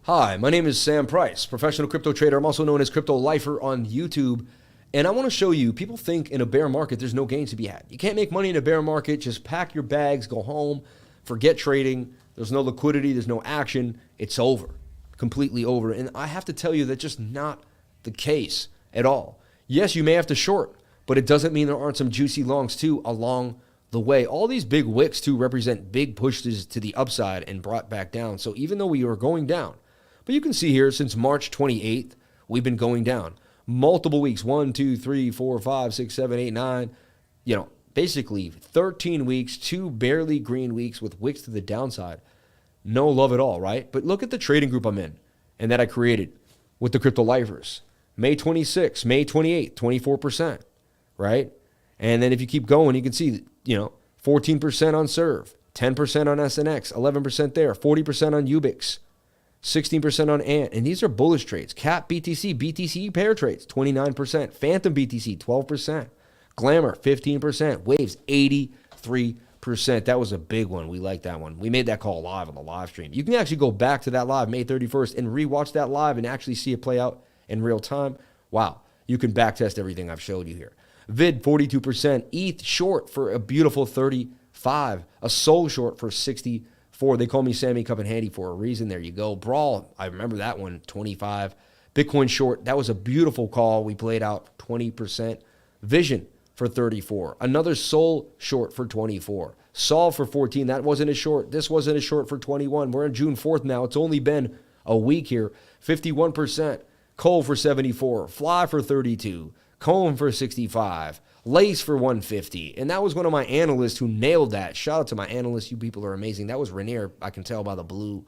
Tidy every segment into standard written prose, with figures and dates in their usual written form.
Hi, my name is Sam Price, professional crypto trader. I'm also known as Crypto Lifer on YouTube. And I want to show you, people think in a bear market there's no gains to be had. You can't make money in a bear market. Just pack your bags, go home, forget trading. There's no liquidity, there's no action. It's over, completely over. And I have to tell you that's just not the case at all. Yes, you may have to short, but it doesn't mean there aren't some juicy longs too along the way. All these big wicks too represent big pushes to the upside and brought back down. So even though we are going down, but you can see here since March 28th, we've been going down multiple weeks, 1, 2, 3, 4, 5, 6, 7, 8, 9, basically 13 weeks, 2 barely green weeks with wicks to the downside. No love at all, right? But look at the trading group I'm in and that I created with the Crypto Lifers. May 26, May 28, 24%, right? And then if you keep going, you can see, 14% on Serve, 10% on SNX, 11% there, 40% on Ubix, 16% on Ant. And these are bullish trades. Cap, BTC, BTC pair trades, 29%. Phantom BTC, 12%. Glamour, 15%. Waves, 83%. That was a big one. We like that one. We made that call live on the live stream. You can actually go back to that live May 31st and rewatch that live and actually see it play out in real time. Wow. You can backtest everything I've showed you here. VID, 42%. ETH short for a beautiful 35. A Sol short for 64. They call me Sammy Cup and Handy for a reason. There you go. Brawl, I remember that one, 25. Bitcoin short, that was a beautiful call. We played out 20%. Vision for 34. Another Sol short for 24. Sol for 14. That wasn't a short. This wasn't a short for 21. We're on June 4th now. It's only been a week here. 51%. Coal for 74. Fly for 32. Comb for 65. Lace for 150. And that was one of my analysts who nailed that. Shout out to my analysts. You people are amazing. That was Rainier. I can tell by the blue.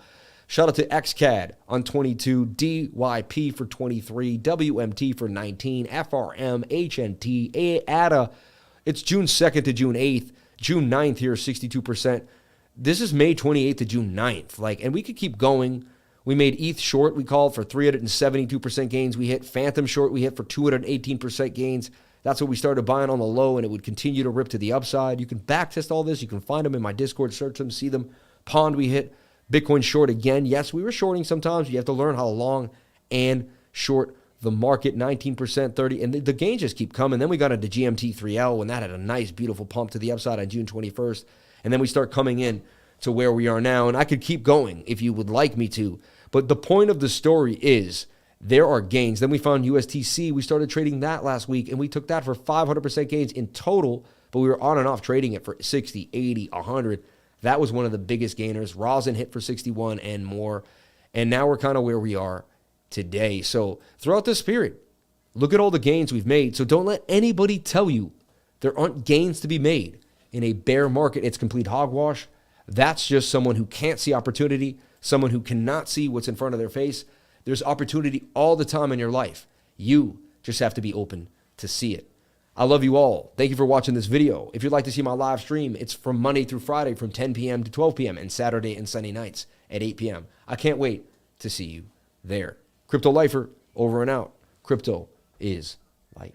Shout out to XCAD on 22. DYP for 23. WMT for 19. FRM, HNT, ADA. It's June 2nd to June 8th. June 9th here, 62%. This is May 28th to June 9th. And we could keep going. We made ETH short. We called for 372% gains. We hit Phantom short. We hit for 218% gains. That's what we started buying on the low, and it would continue to rip to the upside. You can backtest all this. You can find them in my Discord, search them, see them. Pond we hit. Bitcoin short again. Yes, we were shorting sometimes. You have to learn how to long and short the market. 19%, 30, and the gains just keep coming. Then we got into GMT3L when that had a nice, beautiful pump to the upside on June 21st. And then we start coming in to where we are now. And I could keep going if you would like me to. But the point of the story is there are gains. Then we found USTC. We started trading that last week, and we took that for 500% gains in total, but we were on and off trading it for 60, 80, 100. That was one of the biggest gainers. Rosin hit for 61 and more, and now we're kind of where we are today. So throughout this period, look at all the gains we've made. So don't let anybody tell you there aren't gains to be made in a bear market. It's complete hogwash. That's just someone who can't see opportunity, someone who cannot see what's in front of their face. There's opportunity all the time in your life. You just have to be open to see it. I love you all. Thank you for watching this video. If you'd like to see my live stream, it's from Monday through Friday from 10 p.m. to 12 p.m. and Saturday and Sunday nights at 8 p.m. I can't wait to see you there. Crypto Lifer, over and out. Crypto is life.